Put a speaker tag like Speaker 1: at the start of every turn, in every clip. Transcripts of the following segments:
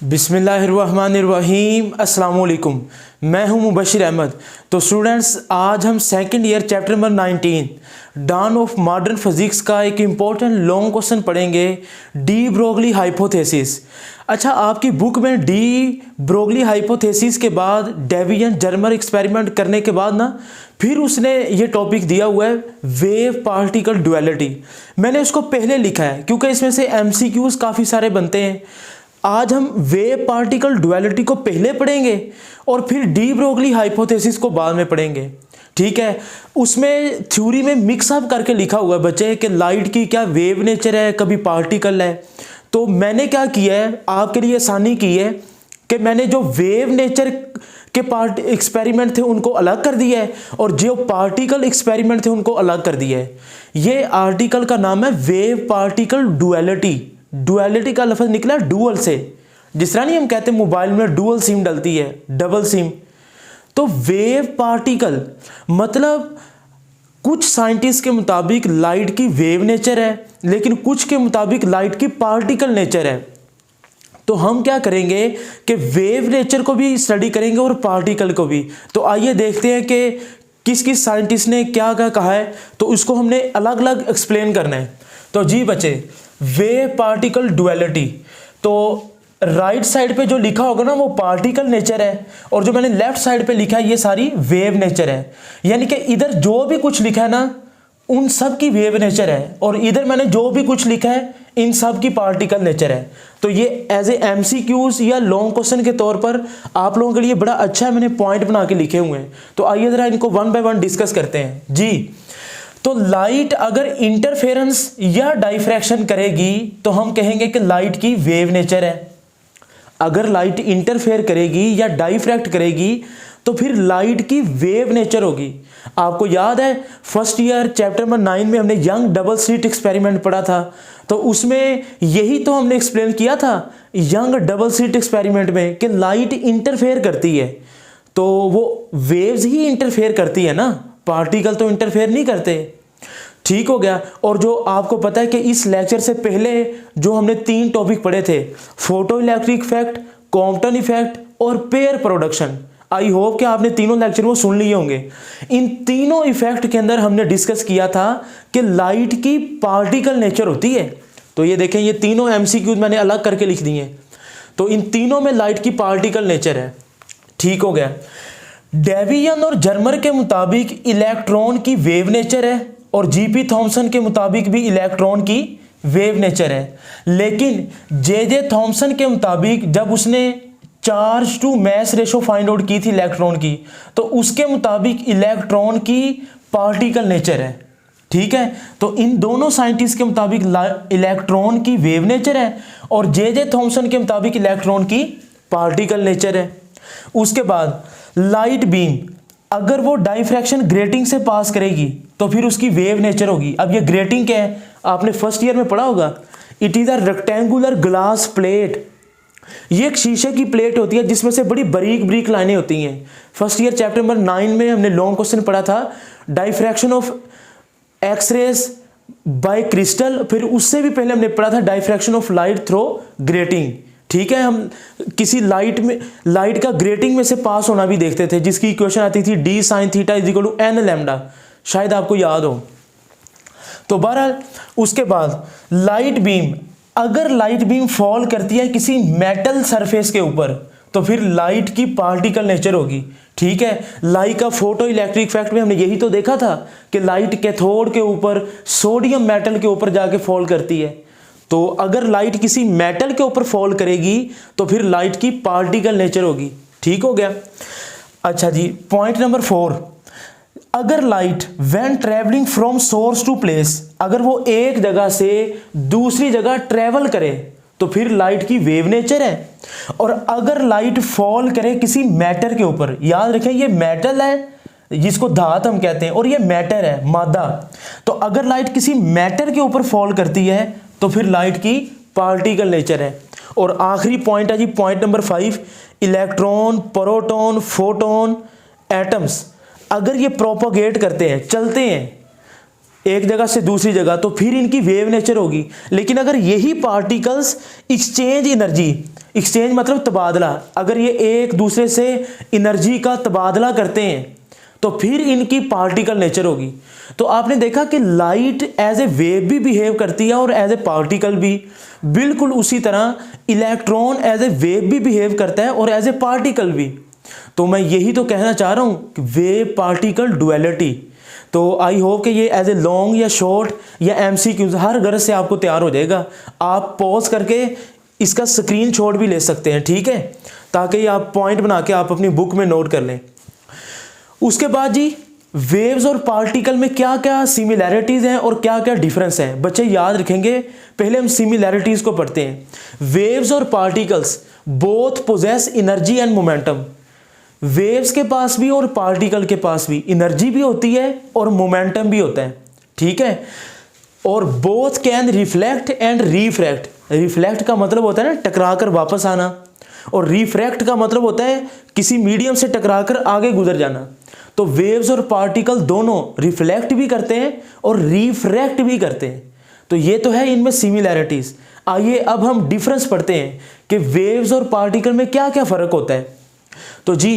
Speaker 1: बिस्मिल्लाहिर्रहमानिर्रहीम अस्सलाम वालेकुम। मैं हूं मुबशिर अहमद। तो स्टूडेंट्स, आज हम second year chapter number 19 dawn of modern physics का एक इम्पोर्टेंट लॉन्ग क्वेश्चन पढ़ेंगे, डी ब्रोगली हाइपोथेसिस। अच्छा, आपकी बुक में डी ब्रोगली हाइपोथेसिस के बाद डेवियन जर्मर एक्सपेरिमेंट करने के बाद ना फिर उसने ये टॉपिक दिया हुआ है वेव पार्टिकल डुअलिटी। मैंने उसको पहले लिखा है क्योंकि इसमें से एमसीक्यूज काफ़ी सारे बनते हैं। आज हम वेव पार्टिकल डुअलिटी को पहले पढ़ेंगे और फिर डी ब्रोगली हाइपोथेसिस को बाद में पढ़ेंगे, ठीक है। उसमें थ्योरी में मिक्सअप करके लिखा हुआ है बच्चे कि लाइट की क्या वेव नेचर है, कभी पार्टिकल है। तो मैंने क्या किया है, आपके लिए आसानी की है कि मैंने जो वेव नेचर के पार्ट एक्सपेरिमेंट थे उनको अलग कर दिया है और जो पार्टिकल एक्सपेरिमेंट थे उनको अलग कर दिया है। ये आर्टिकल का नाम है वेव पार्टिकल डुअलिटी। डुअलिटी का लफ्ज़ निकला डुअल से, जिस तरह नहीं हम कहते हैं मोबाइल में डुअल सिम डलती है, डबल सिम। तो वेव पार्टिकल मतलब कुछ साइंटिस्ट के मुताबिक लाइट की वेव नेचर है, लेकिन कुछ के मुताबिक लाइट की पार्टिकल नेचर है। तो हम क्या करेंगे कि वेव नेचर को भी स्टडी करेंगे और पार्टिकल को भी। तो आइए देखते हैं कि किस किस साइंटिस्ट ने क्या क्या कहा है, तो उसको हमने अलग अलग एक्सप्लेन करना है। तो जी बच्चे, वेव पार्टिकल डुअलिटी, तो राइट साइड पे जो लिखा होगा ना वो पार्टिकल नेचर है और जो मैंने लेफ्ट साइड पे लिखा है ये सारी वेव नेचर है। यानी कि इधर जो भी कुछ लिखा है ना उन सब की वेव नेचर है और इधर मैंने जो भी कुछ लिखा है इन सब की पार्टिकल नेचर है। तो ये एज ए एमसीक्यूज या लॉन्ग क्वेश्चन के तौर पर आप लोगों के लिए बड़ा अच्छा है, मैंने पॉइंट बना के लिखे हुए हैं। तो आइए जरा इनको वन बाय वन डिस्कस करते हैं जी। तो लाइट अगर इंटरफेरेंस या डाइफ्रैक्शन करेगी तो हम कहेंगे कि लाइट की वेव नेचर है। अगर लाइट इंटरफेयर करेगी या डाइफ्रैक्ट करेगी तो फिर लाइट की वेव नेचर होगी। आपको याद है फर्स्ट ईयर चैप्टर नंबर 9 में हमने यंग डबल स्लिट एक्सपेरिमेंट पढ़ा था, तो उसमें यही तो हमने एक्सप्लेन किया था यंग डबल स्लिट एक्सपेरिमेंट में कि लाइट इंटरफेयर करती है तो वो वेव्स ही इंटरफेयर करती है ना, पार्टिकल तो इंटरफेयर नहीं करते। ठीक हो गया। और जो आपको पता है कि इस लेक्चर से पहले जो हमने 3 टॉपिक पढ़े थे, photo electric effect, Compton effect और पेयर प्रोडक्शन, आई होप कि आपने तीनों लेक्चर वो सुन लिए होंगे। इन तीनों इफेक्ट के अंदर हमने डिस्कस किया था कि लाइट की पार्टिकल नेचर होती है। तो ये देखें, ये तीनों एमसीक्यूज मैंने अलग करके लिख दिए। तो इन तीनों में लाइट की पार्टिकल नेचर है। ठीक हो गया। डेवियन और जर्मर के मुताबिक इलेक्ट्रॉन की वेव नेचर है और जीपी थॉमसन के मुताबिक भी इलेक्ट्रॉन की वेव नेचर है। लेकिन जे थॉमसन के मुताबिक जब उसने charge to mass ratio find out की थी इलेक्ट्रॉन की, तो उसके मुताबिक इलेक्ट्रॉन की पार्टिकल नेचर है। ठीक है। तो इन दोनों साइंटिस्ट के मुताबिक इलेक्ट्रॉन की वेव नेचर है और जे थॉमसन के मुताबिक इलेक्ट्रॉन की पार्टिकल नेचर है। उसके बाद लाइट बीम अगर वो डाइफ्रैक्शन ग्रेटिंग से पास करेगी तो फिर उसकी वेव नेचर होगी। अब ये ग्रेटिंग क्या है, आपने फर्स्ट ईयर में पढ़ा होगा, it is a rectangular glass plate. ये एक शीशे की प्लेट होती है जिसमें से बड़ी बारीक बारीक लाइनें होती हैं। फर्स्ट ईयर चैप्टर नंबर 9 में हमने लॉन्ग क्वेश्चन पढ़ा था diffraction of X rays by crystal, फिर उससे भी पहले हमने पढ़ा था diffraction of light through grating. ठीक है। हम किसी लाइट का ग्रेटिंग में से पास होना भी देखते थे, जिसकी इक्वेशन आती थी d sine theta is equal to n lambda, शायद आपको याद हो। तो बहरहाल उसके बाद लाइट बीम, अगर लाइट बीम फॉल करती है किसी मेटल सरफेस के ऊपर तो फिर लाइट की पार्टिकल नेचर होगी। ठीक है। लाइट का फोटो इलेक्ट्रिक इफेक्ट में हमने यही तो देखा था कि लाइट कैथोड के ऊपर सोडियम मेटल के ऊपर जाके फॉल करती है। तो अगर लाइट किसी मेटल के ऊपर फॉल करेगी तो फिर लाइट की पार्टिकल नेचर होगी। ठीक हो गया। अच्छा जी, पॉइंट नंबर 4, अगर light when travelling from source to place, अगर वो एक जगह से दूसरी जगह ट्रेवल करे तो फिर लाइट की वेव नेचर है। और अगर लाइट फॉल करे किसी मैटर के ऊपर, याद रखें ये मेटल है जिसको धात हम कहते हैं और ये मैटर है मादा, तो अगर लाइट किसी मैटर के ऊपर फॉल करती है तो फिर लाइट की पार्टिकल नेचर है। और आखिरी पॉइंट है जी, point number 5, electron, proton, photon, atoms अगर ये प्रोपोगेट करते हैं, चलते हैं, एक जगह से दूसरी जगह, तो फिर इनकी वेव नेचर होगी। लेकिन अगर यही पार्टिकल्स एक्सचेंज एनर्जी, एक्सचेंज मतलब तबादला, अगर ये एक दूसरे से एनर्जी का तबादला करते हैं तो फिर इनकी पार्टिकल नेचर होगी। तो आपने देखा कि लाइट एज ए वेव भी बिहेव करती है और एज ए पार्टिकल भी, बिल्कुल उसी तरह इलेक्ट्रॉन एज ए वेव भी बिहेव करता है और एज ए पार्टिकल भी। तो मैं यही तो कहना चाह रहा हूँ कि वेव पार्टिकल डुअलिटी। तो आई होप कि ये एज ए लॉन्ग या शॉर्ट या एमसीक्यूज हर गरज से आपको तैयार हो जाएगा। आप पॉज करके इसका स्क्रीनशॉट भी ले सकते हैं, ठीक है, ताकि आप पॉइंट बना के आप अपनी बुक में नोट कर लें। उसके बाद जी वेव्स और पार्टिकल में क्या क्या सिमिलैरिटीज़ हैं और क्या क्या डिफरेंस हैं, बच्चे याद रखेंगे। पहले हम सिमिलैरिटीज़ को पढ़ते हैं। वेव्स और particles both possess energy and momentum. Waves के पास भी और पार्टिकल के पास भी एनर्जी भी होती है और मोमेंटम भी होता है, ठीक है। और both can reflect and refract. Reflect का मतलब होता है ना टकरा कर वापस आना, और रिफ्रैक्ट का मतलब होता है किसी मीडियम से टकरा कर आगे गुजर जाना। तो वेव्स और पार्टिकल दोनों रिफ्लेक्ट भी करते हैं और रिफ्रैक्ट भी करते हैं। तो ये तो है इनमें सिमिलैरिटीज। आइए अब हम डिफरेंस पढ़ते हैं कि वेव्स और पार्टिकल में क्या क्या फर्क होता है। तो जी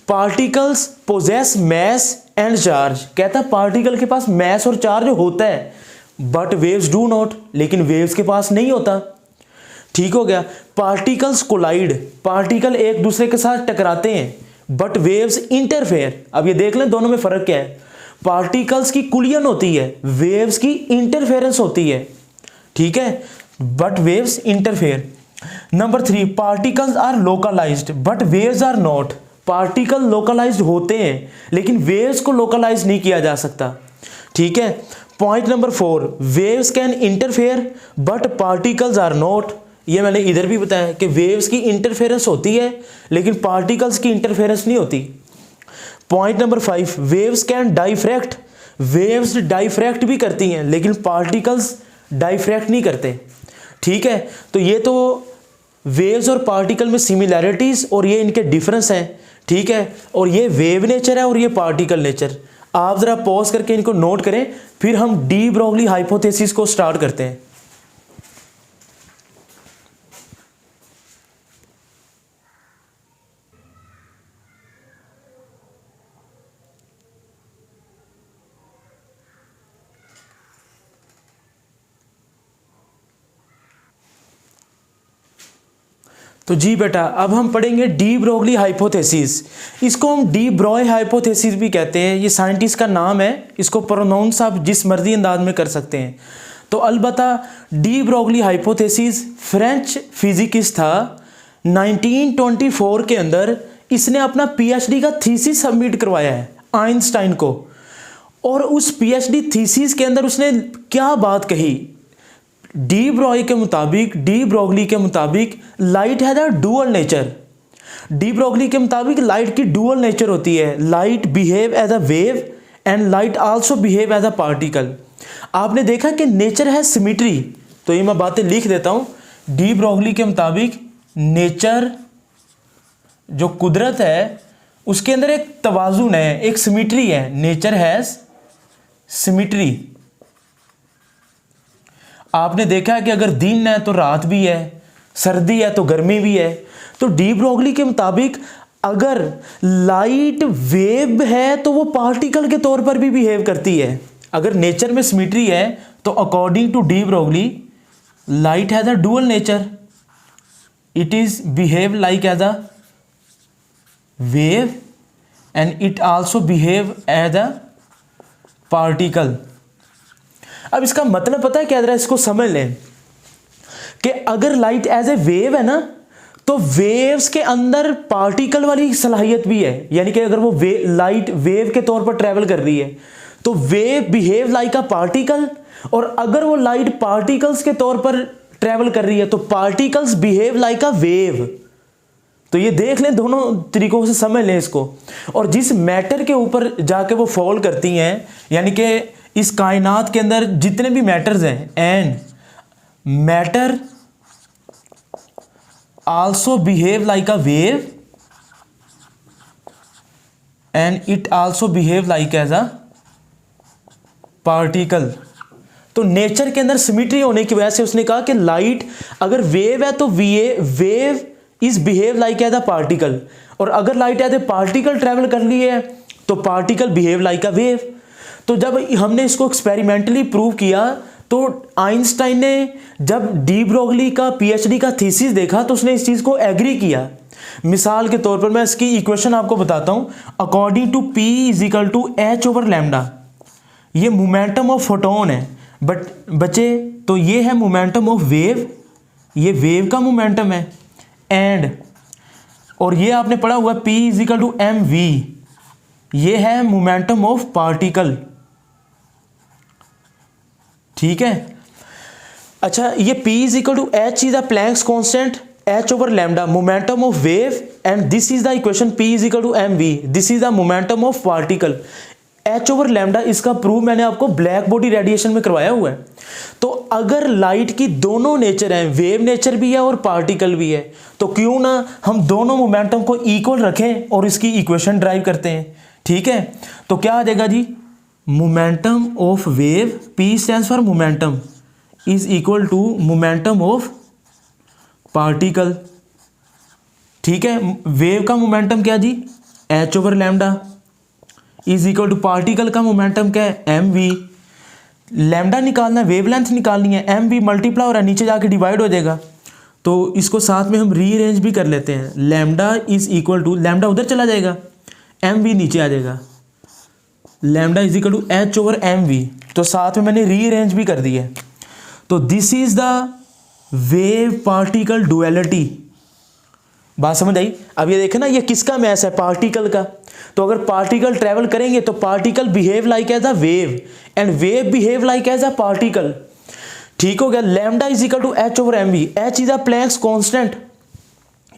Speaker 1: particles possess mass and charge, कहता है पार्टिकल के पास मैस और चार्ज होता है, बट वेव्स डू नॉट, लेकिन वेव्स के पास नहीं होता, ठीक हो गया। पार्टिकल्स कोलाइड, पार्टिकल एक दूसरे के साथ टकराते हैं, बट वेव्स इंटरफेयर। अब ये देख लें दोनों में फर्क क्या है। पार्टिकल्स की कुलियन होती है, वेव्स की इंटरफेरेंस होती है, ठीक है, but waves interfere. Number 3, particles are localised but waves are not. Particle localised होते हैं लेकिन वेव्स को लोकलाइज नहीं किया जा सकता, ठीक है। Point number 4, waves can interfere but particles are not. ये मैंने इधर भी बताया कि वेव्स की इंटरफेरेंस होती है लेकिन पार्टिकल्स की इंटरफेरेंस नहीं होती। Point number 5, waves can diffract. Waves diffract भी करती हैं लेकिन पार्टिकल्स डाइफ्रैक्ट नहीं करते, ठीक है। तो ये तो वेव्स और पार्टिकल में सिमिलैरिटीज और ये इनके डिफरेंस हैं, ठीक है। और ये वेव नेचर है और ये पार्टिकल नेचर। आप जरा पॉज करके इनको नोट करें, फिर हम डी ब्रोगली हाइपोथेसिस को स्टार्ट करते हैं। तो जी बेटा अब हम पढ़ेंगे डी ब्रोगली हाइपोथेसिस। इसको हम डी ब्रॉय हाइपोथेसिस भी कहते हैं, ये साइंटिस्ट का नाम है, इसको प्रोनाउंस आप जिस मर्जी अंदाज में कर सकते हैं। तो अलबत्ता डी ब्रोगली हाइपोथेसिस फ्रेंच फिजिकिस्ट था, 1924 के अंदर इसने अपना पीएचडी का थीसिस सबमिट करवाया है आइंस्टाइन को। और उस पीएचडी थीसिस के अंदर उसने क्या बात कही, डी ब्रोगली के मुताबिक light has a dual nature. De Broglie के मुताबिक लाइट की डुअल नेचर होती है, light behave as a wave and light also behave as a particle. आपने देखा कि नेचर है सिमिट्री, तो ये मैं बातें लिख देता हूं। डी ब्रोगली के मुताबिक नेचर जो कुदरत है उसके अंदर एक तवाजुन है, एक सिमिट्री है। Nature has symmetry. आपने देखा है कि अगर दिन है तो रात भी है, सर्दी है तो गर्मी भी है। तो डी ब्रोगली के मुताबिक अगर लाइट वेव है तो वो पार्टिकल के तौर पर भी बिहेव करती है। अगर नेचर में सिमिट्री है तो according to de Broglie light has a dual nature, it is behave like as a wave and it also behave as a particle. अब इसका मतलब पता है क्या, जरा इसको समझ लें कि अगर लाइट एज ए वेव है ना तो वेव्स के अंदर पार्टिकल वाली सलाहियत भी है, यानी कि अगर वो लाइट वेव के तौर पर ट्रेवल कर रही है तो वेव बिहेव लाइक अ पार्टिकल, और अगर वो लाइट पार्टिकल्स के तौर पर ट्रेवल कर रही है तो particles behave like a wave. तो ये देख लें, दोनों तरीकों से समझ लें इसको। और जिस मैटर के ऊपर जाके वो फॉल करती हैं, यानी कि इस कायनात के अंदर जितने भी मैटर्स हैं, and matter also behave like a wave and it also behave like as a particle. तो नेचर के अंदर सिमिट्री होने की वजह से उसने कहा कि लाइट अगर वेव है तो wave is behave like as a particle, और अगर light as a particle travel कर रही है तो particle behave like a wave. तो जब हमने इसको एक्सपेरिमेंटली प्रूव किया तो आइंस्टाइन ने जब डी ब्रोगली का पीएचडी का थीसिस देखा तो उसने इस चीज़ को एग्री किया। मिसाल के तौर पर मैं इसकी इक्वेशन आपको बताता हूँ। According to P is equal to H over lambda, ये मोमेंटम ऑफ फोटोन है बट बच्चे, तो ये है मोमेंटम ऑफ वेव, ये वेव का मोमेंटम है। एंड और ये आपने पढ़ा हुआ P is equal to m v, ये है मोमेंटम ऑफ पार्टिकल। ठीक है, अच्छा ये P is equal to h is a Planck's constant h over lambda momentum of wave, and this is the equation P is equal to mv, this is the momentum of particle। h over lambda इसका prove मैंने आपको black body radiation में करवाया हुआ है। तो अगर light की दोनों नेचर हैं, वेव नेचर भी है और पार्टिकल भी है, तो क्यों ना हम दोनों मोमेंटम को इक्वल रखें और इसकी इक्वेशन ड्राइव करते हैं। ठीक है, तो क्या आ जाएगा जी, momentum of wave, P stands for momentum, is equal to momentum of particle. ठीक है, वेव का मोमेंटम क्या जी, h over lambda, is equal to particle का मोमेंटम क्या है, एम वी। लैम्डा निकालना है, वेवलेंथ निकालनी है, एम वी मल्टीप्लाई हो रहा है, नीचे जाके डिवाइड हो जाएगा। तो इसको साथ में हम रीअरेंज भी कर लेते हैं। Lambda is equal to, lambda उधर चला जाएगा, एम वी नीचे आ जाएगा, lambda is equal to H over M v. तो साथ में मैंने रीअरेंज भी कर दिया है। तो this is the wave particle duality. बात समझ आई? अब ये देखें ना, ये किसका मैस है, पार्टिकल का। तो अगर पार्टिकल ट्रेवल करेंगे तो particle behave like as a wave and wave behave like as a particle. ठीक हो गया। Lambda is equal to H over M we, H is a Planck's constant,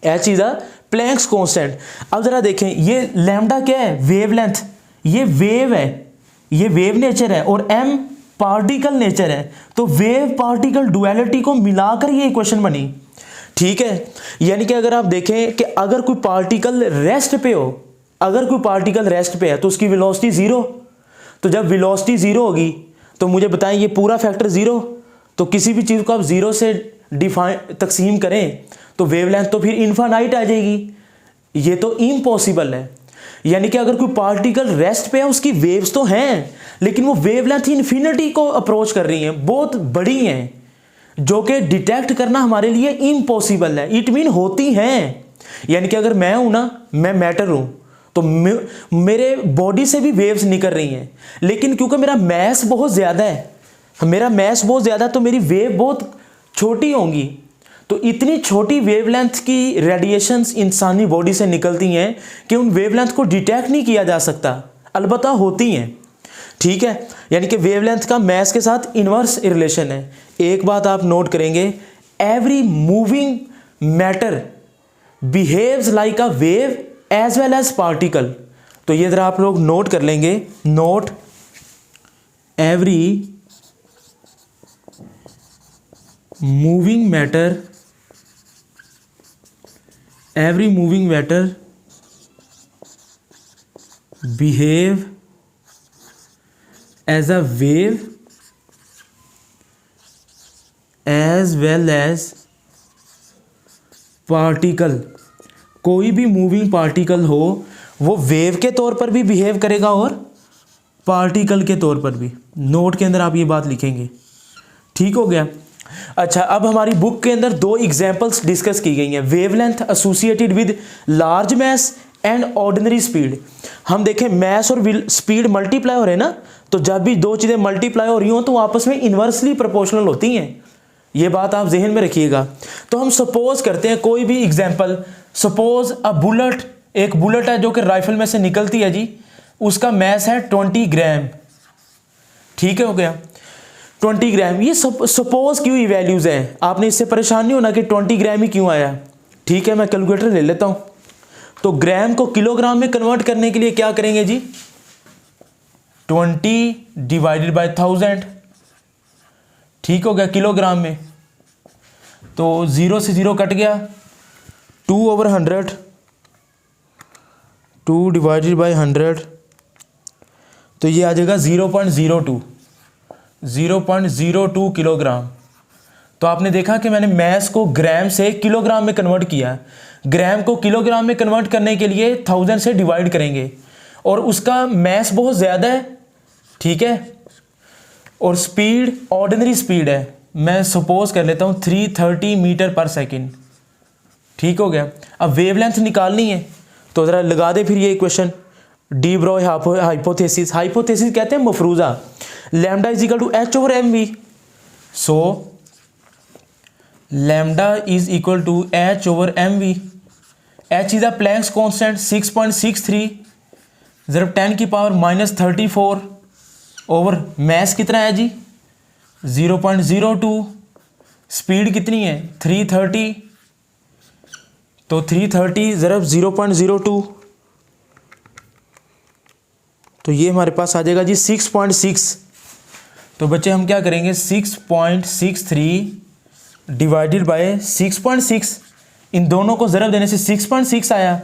Speaker 1: h is a Planck's constant. अब जरा देखें, ये lambda क्या है, wavelength, ये वेव है, ये वेव नेचर है, और एम पार्टिकल नेचर है। तो वेव पार्टिकल डुअलिटी को मिलाकर ये इक्वेशन बनी। ठीक है, यानी कि अगर आप देखें कि अगर कोई पार्टिकल रेस्ट पे हो, अगर कोई पार्टिकल रेस्ट पे है तो उसकी वेलोसिटी जीरो। तो जब वेलोसिटी जीरो होगी तो मुझे बताएं, ये पूरा फैक्टर जीरो, तो किसी भी चीज़ को आप जीरो से तकसीम करें तो वेवलेंथ तो फिर इनफाइनाइट आ जाएगी। ये तो इम्पॉसिबल है। यानी कि अगर कोई पार्टिकल रेस्ट पे है, उसकी वेव्स तो हैं लेकिन वो वेवलेंथ इन्फिनिटी को अप्रोच कर रही हैं, बहुत बड़ी हैं, जो कि डिटेक्ट करना हमारे लिए इम्पॉसिबल है। इट मीन होती हैं। यानी कि अगर मैं हूं ना, मैं मैटर हूं, तो मेरे बॉडी से भी वेव्स निकल रही हैं, लेकिन क्योंकि मेरा मैस बहुत ज़्यादा है, मेरा मैस बहुत ज़्यादा है, तो मेरी वेव बहुत छोटी होंगी। तो इतनी छोटी वेवलेंथ की रेडिएशंस इंसानी बॉडी से निकलती हैं कि उन वेवलेंथ को डिटेक्ट नहीं किया जा सकता, अलबत्ता होती हैं। ठीक है, यानी कि वेवलेंथ का मैस के साथ इन्वर्स रिलेशन है। एक बात आप नोट करेंगे, every moving matter behaves like a wave as well as particle. तो ये जरा आप लोग नोट कर लेंगे, note every moving matter, every moving matter behave as a wave as well as particle। कोई भी मूविंग पार्टिकल हो वो वेव के तौर पर भी बिहेव करेगा और पार्टिकल के तौर पर भी। नोट के अंदर आप ये बात लिखेंगे। ठीक हो गया। अच्छा, अब हमारी बुक के अंदर दो एग्जांपल्स डिस्कस की गई हैं, wavelength associated with large mass and ordinary speed. हम देखें मैस और स्पीड मल्टीप्लाई हो रहे हैं ना, तो जब भी दो चीज़ें मल्टीप्लाई हो रही हों तो आपस में इन्वर्सली प्रोपोर्शनल होती हैं। ये बात आप जहन में रखिएगा। तो हम सपोज करते हैं कोई भी एग्जाम्पल, सपोज अ बुलेट, एक बुलेट है जो कि राइफल में से निकलती है जी, उसका मैस है 20 ग्राम। ठीक है, हो गया 20 ग्राम। ये सपोज क्यों वैल्यूज हैं, आपने इससे परेशान नहीं होना कि 20 ग्राम ही क्यों आया। ठीक है, मैं कैलकुलेटर ले लेता हूँ। तो ग्राम को किलोग्राम में कन्वर्ट करने के लिए क्या करेंगे जी, 20 डिवाइडेड बाय 1000। ठीक हो गया, किलोग्राम में। तो 0 से 0 कट गया, 2/100, 2 डिवाइडेड बाय 100, तो ये आ जाएगा 0.02। 0.02 किलोग्राम। तो आपने देखा कि मैंने मैस को ग्राम से किलोग्राम में कन्वर्ट किया। ग्राम को किलोग्राम में कन्वर्ट करने के लिए 1000 से डिवाइड करेंगे और उसका मैस बहुत ज़्यादा है, ठीक है, और स्पीड ऑर्डिनरी स्पीड है, मैं सपोज कर लेता हूँ 330 मीटर पर सेकेंड। ठीक हो गया। अब वेवलेंथ निकालनी है तो ज़रा लगा दे फिर ये equation, de Broglie hypothesis. Hypothesis कहते हैं मफरूज़ा। Lambda is equal to H over M V. So lambda is equal to H over M we. H is the Planck's constant 6.63 ज़रा 10 की पावर -34 ओवर मैस कितना है जी 0.02। स्पीड कितनी है 330, तो 330 ज़रा 0.02, तो ये हमारे पास आ जाएगा जी 6.6। तो बच्चे हम क्या करेंगे 6.63 डिवाइडेड बाय 6.6, इन दोनों को ज़रब देने से 6.6 आया।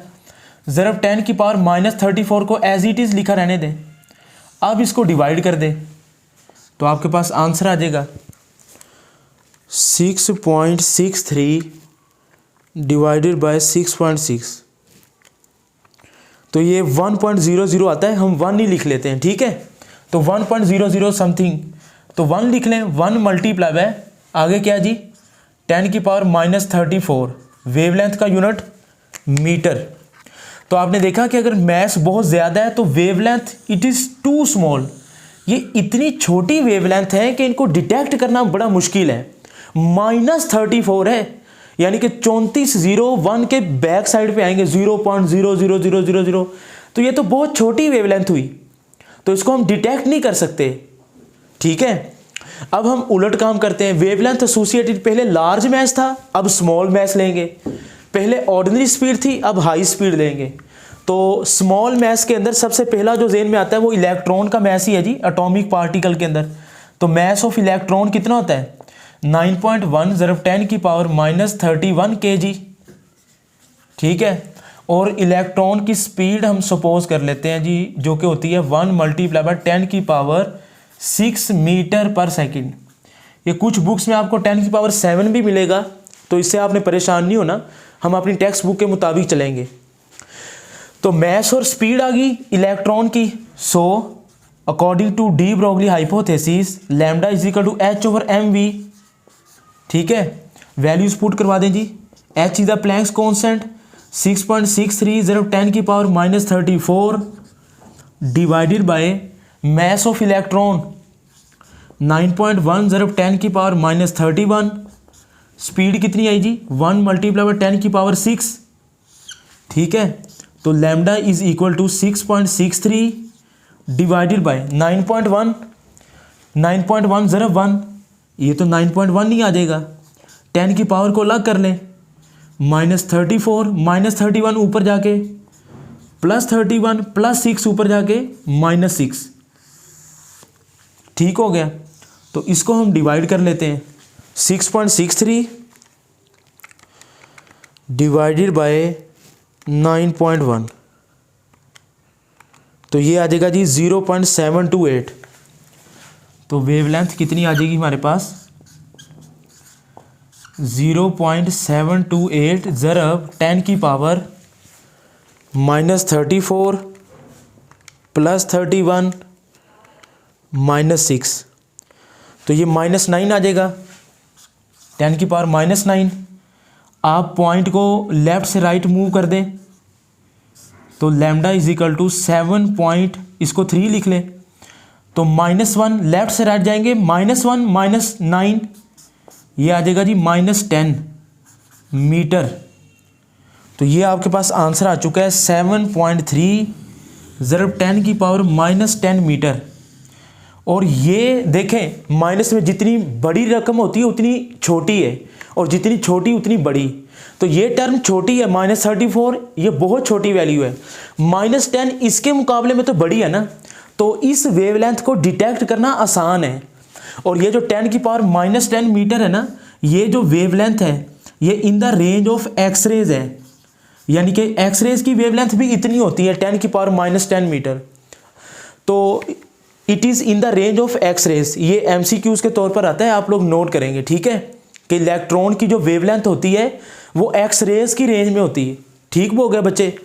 Speaker 1: ज़रब 10 की पावर -34 को एज इट इज़ लिखा रहने दें। अब इसको डिवाइड कर दे तो आपके पास आंसर आ जाएगा 6.63 डिवाइडेड बाय 6.6, तो ये 1.00 आता है। हम 1 ही लिख लेते हैं, ठीक है। तो 1.00 समथिंग, तो 1 लिख लें। 1 मल्टीप्लाई बाय आगे क्या जी 10 की पावर -34, वेवलेंथ का यूनिट मीटर। तो आपने देखा कि अगर मैस बहुत ज़्यादा है तो wavelength it is too small. ये इतनी छोटी वेवलेंथ है कि इनको डिटेक्ट करना बड़ा मुश्किल है। -34 है, यानी कि 3401 के बैक साइड पे आएंगे 0.00000, तो ये तो बहुत छोटी वेवलेंथ हुई, तो इसको हम डिटेक्ट नहीं कर सकते, ठीक है। अब हम उलट काम करते हैं। वेवलेंथ एसोसिएटेड पहले लार्ज मैस था, अब स्मॉल मैस लेंगे। पहले ऑर्डिनरी स्पीड थी, अब हाई स्पीड लेंगे। तो स्मॉल मैस के अंदर सबसे पहला जो जेन में आता है वो इलेक्ट्रॉन का मैस ही है जी, एटॉमिक पार्टिकल के अंदर। तो मैस ऑफ इलेक्ट्रॉन कितना होता है 9.1 ज़रब 10 की पावर -31 kg, ठीक है। और इलेक्ट्रॉन की स्पीड हम सपोज कर लेते हैं जी जो कि होती है 1 मल्टीप्लाई बाय 10 की पावर 6 मीटर पर सेकेंड। ये कुछ बुक्स में आपको 10 की पावर 7 भी मिलेगा, तो इससे आपने परेशान नहीं होना, हम अपनी टेक्स्ट बुक के मुताबिक चलेंगे। तो मैस और स्पीड आ गई इलेक्ट्रॉन की। So according to de Broglie hypothesis lambda is equal to H over M V, ठीक है। वैल्यूज पुट करवा दें जी। H is the Planck's constant 6.63 ज़रब 10 की power -34 divided by mass of electron 9.1 ज़रब 10 की पावर -31। स्पीड कितनी आई जी 1 मल्टीप्लाई बाय 10 की पावर 6, ठीक है। तो lambda is equal to 6.63 divided by 9.1, 9.1 ज़रब 1, ये तो 9.1 नहीं आ जाएगा। 10 की पावर को अलग कर लें, -34 -31 ऊपर जाके +31 +6 ऊपर जाके -6, ठीक हो गया। तो इसको हम डिवाइड कर लेते हैं 6.63 डिवाइडेड बाय 9.1, तो ये आ जाएगा जी 0.728। तो वेवलेंथ कितनी आ जाएगी हमारे पास 0.728 ज़रब 10 की पावर -34 +31 -6, तो ये -9 आ जाएगा। 10 की पावर -9। आप पॉइंट को लेफ़्ट से राइट मूव कर दें तो lambda is equal to 7 point, इसको 3 लिख लें, तो -1 लेफ़्ट से राइट जाएंगे, -1 -9, ये आ जाएगा जी -10 मीटर। तो ये आपके पास आंसर आ चुका है 7.3 ज़रब 10 की पावर -10 मीटर। और ये देखें माइनस में जितनी बड़ी रकम होती है उतनी छोटी है, और जितनी छोटी उतनी बड़ी। तो ये टर्म छोटी है -34, ये बहुत छोटी वैल्यू है। -10 इसके मुकाबले में तो बड़ी है ना, तो इस वेवलेंथ को डिटेक्ट करना आसान है। और ये जो 10 की पावर -10 मीटर है ना, ये जो वेवलेंथ है ये in the range of X rays है, यानी कि एक्सरेज की वेवलेंथ भी इतनी होती है 10 की पावर -10 मीटर। तो it is in the range of X rays. ये एमसीक्यूज के तौर पर आता है, आप लोग नोट करेंगे, ठीक है, कि इलेक्ट्रॉन की जो वेवलेंथ होती है वो एक्स रेज की रेंज में होती है। ठीक हो गया बच्चे,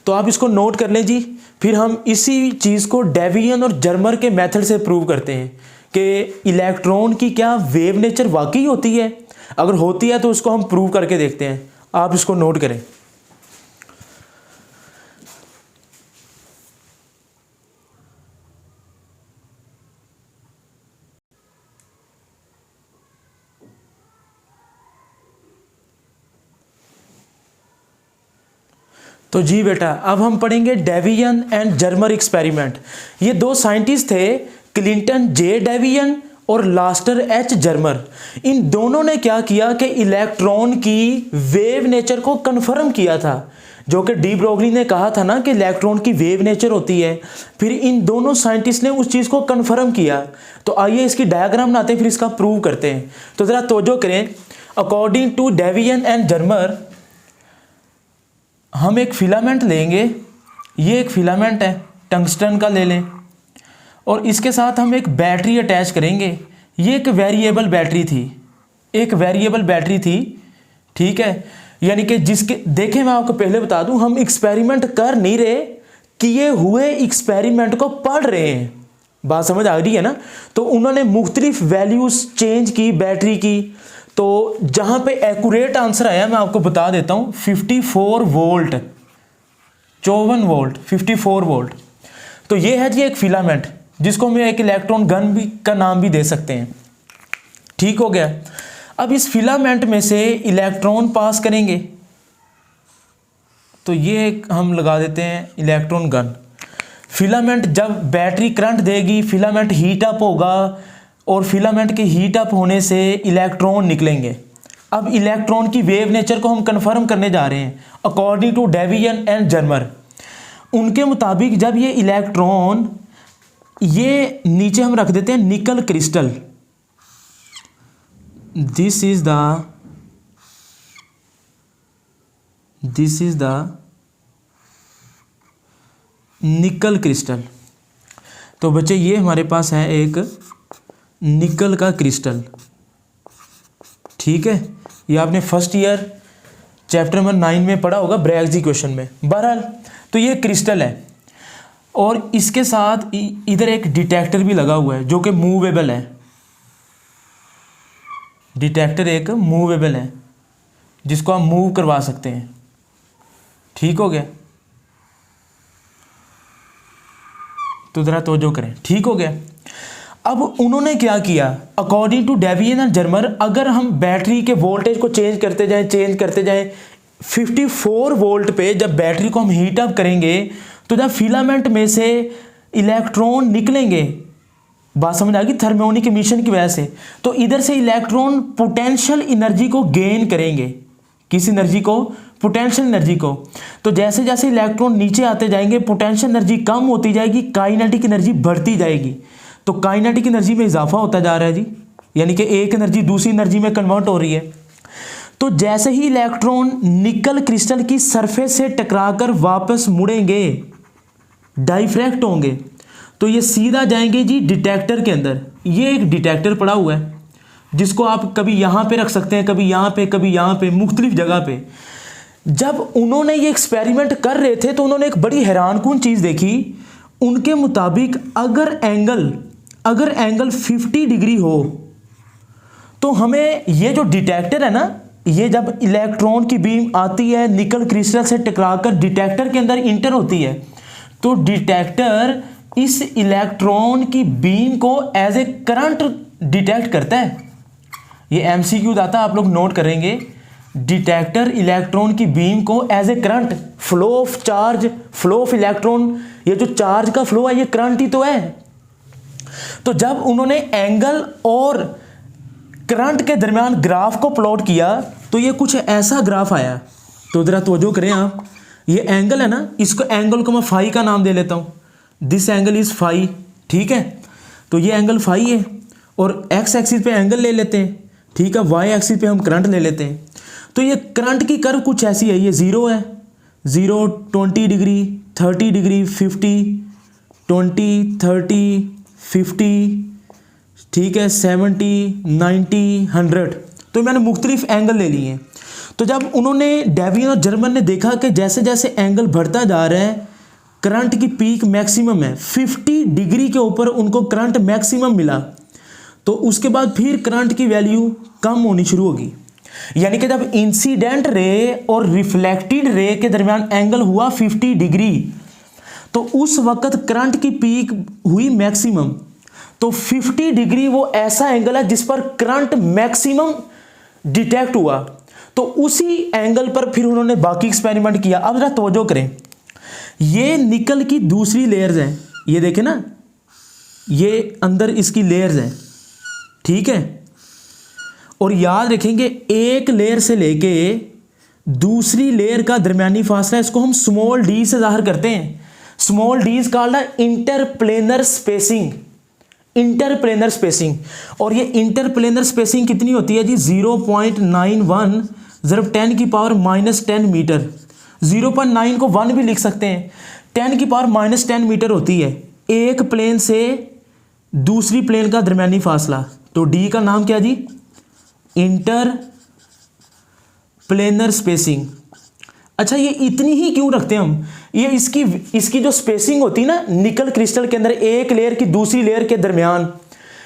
Speaker 1: तो आप इसको नोट कर लें जी। फिर हम इसी चीज़ को डेवियन और जर्मर के मेथड से प्रूव करते हैं कि इलेक्ट्रॉन की क्या वेव नेचर वाकई होती है। अगर होती है तो उसको हम प्रूव करके देखते हैं। आप इसको नोट करें। तो जी बेटा, अब हम पढ़ेंगे डेवियन एंड जर्मर एक्सपेरिमेंट। ये दो साइंटिस्ट थे, क्लिंटन जे डेवियन और लास्टर एच जर्मर। इन दोनों ने क्या किया कि इलेक्ट्रॉन की वेव नेचर को कंफर्म किया था, जो कि डी ब्रोगली ने कहा था ना कि इलेक्ट्रॉन की वेव नेचर होती है। फिर इन दोनों साइंटिस्ट ने उस चीज़ को कंफर्म किया। तो आइए इसकी डायग्राम बनाते हैं, फिर इसका प्रूव करते हैं। तो ज़रा तवज्जो करें। According to Davisson and Germer, हम एक फिलामेंट लेंगे, ये एक फिलामेंट है, टंगस्टन का ले लें, और इसके साथ हम एक बैटरी अटैच करेंगे। ये एक वेरिएबल बैटरी थी, एक वेरिएबल बैटरी थी, ठीक है। यानी कि जिसके, देखें मैं आपको पहले बता दूं, हम एक्सपेरिमेंट कर नहीं रहे, किए हुए एक्सपेरिमेंट को पढ़ रहे हैं। बात समझ आ रही है ना। तो उन्होंने मुख्तलिफ वैल्यूज चेंज की बैटरी की। तो जहां पे एक्यूरेट आंसर आया मैं आपको बता देता हूं, 54 वोल्ट, 54 वोल्ट, 54 वोल्ट। तो ये है जी एक फिलामेंट, जिसको हम एक इलेक्ट्रॉन गन भी का नाम भी दे सकते हैं। ठीक हो गया। अब इस फिलामेंट में से इलेक्ट्रॉन पास करेंगे, तो ये हम लगा देते हैं इलेक्ट्रॉन गन। फिलामेंट जब बैटरी करंट देगी, फिलामेंट हीट अप होगा, और फिलामेंट के हीट अप होने से इलेक्ट्रॉन निकलेंगे। अब इलेक्ट्रॉन की वेव नेचर को हम कंफर्म करने जा रहे हैं according to Davisson and Germer. उनके मुताबिक जब ये इलेक्ट्रॉन, ये नीचे हम रख देते हैं nickel crystal, this is the nickel crystal. तो बच्चे ये हमारे पास है एक निकल का क्रिस्टल, ठीक है। ये आपने फर्स्ट ईयर चैप्टर नंबर 9 में पढ़ा होगा, ब्रैग्स इक्वेशन में। बहरहाल तो ये क्रिस्टल है, और इसके साथ इधर एक डिटेक्टर भी लगा हुआ है जो कि मूवेबल है। डिटेक्टर एक मूवेबल है, जिसको आप मूव करवा सकते हैं। ठीक हो गया। तो ज़रा तवज्जो करें। ठीक हो गया। अब उन्होंने क्या किया, according to Davisson and Germer, अगर हम बैटरी के वोल्टेज को चेंज करते जाएं 54 वोल्ट पे जब बैटरी को हम हीट अप करेंगे, तो जब फिलामेंट में से इलेक्ट्रॉन निकलेंगे, बात समझ आ गई, थर्मियोनिक एमिशन की वजह से, तो इधर से इलेक्ट्रॉन पोटेंशियल एनर्जी को गेन करेंगे। किस एनर्जी को? पोटेंशियल एनर्जी को। तो जैसे जैसे इलेक्ट्रॉन नीचे आते जाएंगे, पोटेंशियल एनर्जी कम होती जाएगी, काइनेटिक एनर्जी बढ़ती जाएगी। तो काइनेटिक एनर्जी में इजाफा होता जा रहा है जी, यानी कि एक एनर्जी दूसरी एनर्जी में कन्वर्ट हो रही है। तो जैसे ही इलेक्ट्रॉन निकल क्रिस्टल की सरफेस से टकराकर वापस मुड़ेंगे, डाइफ्रैक्ट होंगे, तो ये सीधा जाएंगे जी डिटेक्टर के अंदर। ये एक डिटेक्टर पड़ा हुआ है, जिसको आप कभी यहाँ पे रख सकते हैं, कभी यहाँ पे, कभी यहाँ पे, मुख्तलिफ जगह पे। जब उन्होंने ये एक्सपेरिमेंट कर रहे थे तो उन्होंने एक बड़ी हैरानकुन चीज़ देखी। उनके मुताबिक अगर एंगल 50 डिग्री हो, तो हमें ये जो डिटेक्टर है ना, ये जब इलेक्ट्रॉन की बीम आती है, निकल क्रिस्टल से टकराकर डिटेक्टर के अंदर इंटर होती है, तो डिटेक्टर इस इलेक्ट्रॉन की बीम को एज ए करंट डिटेक्ट करता है। ये एमसीक्यू आता है, आप लोग नोट करेंगे। डिटेक्टर इलेक्ट्रॉन की बीम को as a current, flow of charge, flow of electron, ये जो चार्ज का फ्लो है ये करंट ही तो है। तो जब उन्होंने एंगल और करंट के दरमियान ग्राफ को प्लॉट किया, तो ये कुछ ऐसा ग्राफ आया। तो जरा तवज्जो करें आप, ये एंगल है ना, इसको एंगल को मैं फाई का नाम दे लेता हूँ। दिस एंगल इज फाई, ठीक है। तो ये एंगल फाई है, और एक्स एक्सिस पे एंगल ले लेते हैं, ठीक है। वाई एक्सिस पे हम करंट ले लेते हैं। तो ये करंट की कर्व कुछ ऐसी है, ये 0 है, 0, 20 डिग्री, 30 डिग्री, 50, 20, 30, 50, ठीक है, 70, 90, 100। तो मैंने मुख्तलिफ एंगल ले लिए हैं। तो जब उन्होंने डेवियन और जर्मन ने देखा कि जैसे जैसे एंगल बढ़ता जा रहा है, करंट की पीक मैक्सिमम है, 50 डिग्री के ऊपर उनको करंट मैक्सिमम मिला, तो उसके बाद फिर करंट की वैल्यू कम होनी शुरू होगी। यानी कि जब इंसिडेंट रे और रिफ्लेक्टेड रे के दरमियान एंगल हुआ 50 डिग्री, तो उस वक्त करंट की पीक हुई मैक्सिमम। तो 50 डिग्री वो ऐसा एंगल है जिस पर करंट मैक्सिमम डिटेक्ट हुआ। तो उसी एंगल पर फिर उन्होंने बाकी एक्सपेरिमेंट किया। अब जरा तवज्जो करें, ये निकल की दूसरी लेयर्स हैं, ये देखें ना, ये अंदर इसकी लेयर्स हैं, ठीक है। और याद रखेंगे एक लेयर से लेके दूसरी लेयर का दरमियानी फासला, इसको हम स्मॉल डी से जाहिर करते हैं। Small D is called interplanar spacing, interplanar spacing. और ये इंटरप्लेनर स्पेसिंग कितनी होती है जी? 0.91 ज़रब 10 की पावर -10 मीटर। 0.9 को 1 भी लिख सकते हैं, 10 की पावर -10 मीटर होती है एक प्लेन से दूसरी प्लेन का दरमियानी फासला। तो डी का नाम क्या जी? Inter planar spacing. अच्छा, ये इतनी ही क्यों रखते हैं हम? ये इसकी जो स्पेसिंग होती है ना निकल क्रिस्टल के अंदर एक लेयर की दूसरी लेयर के दरमियान,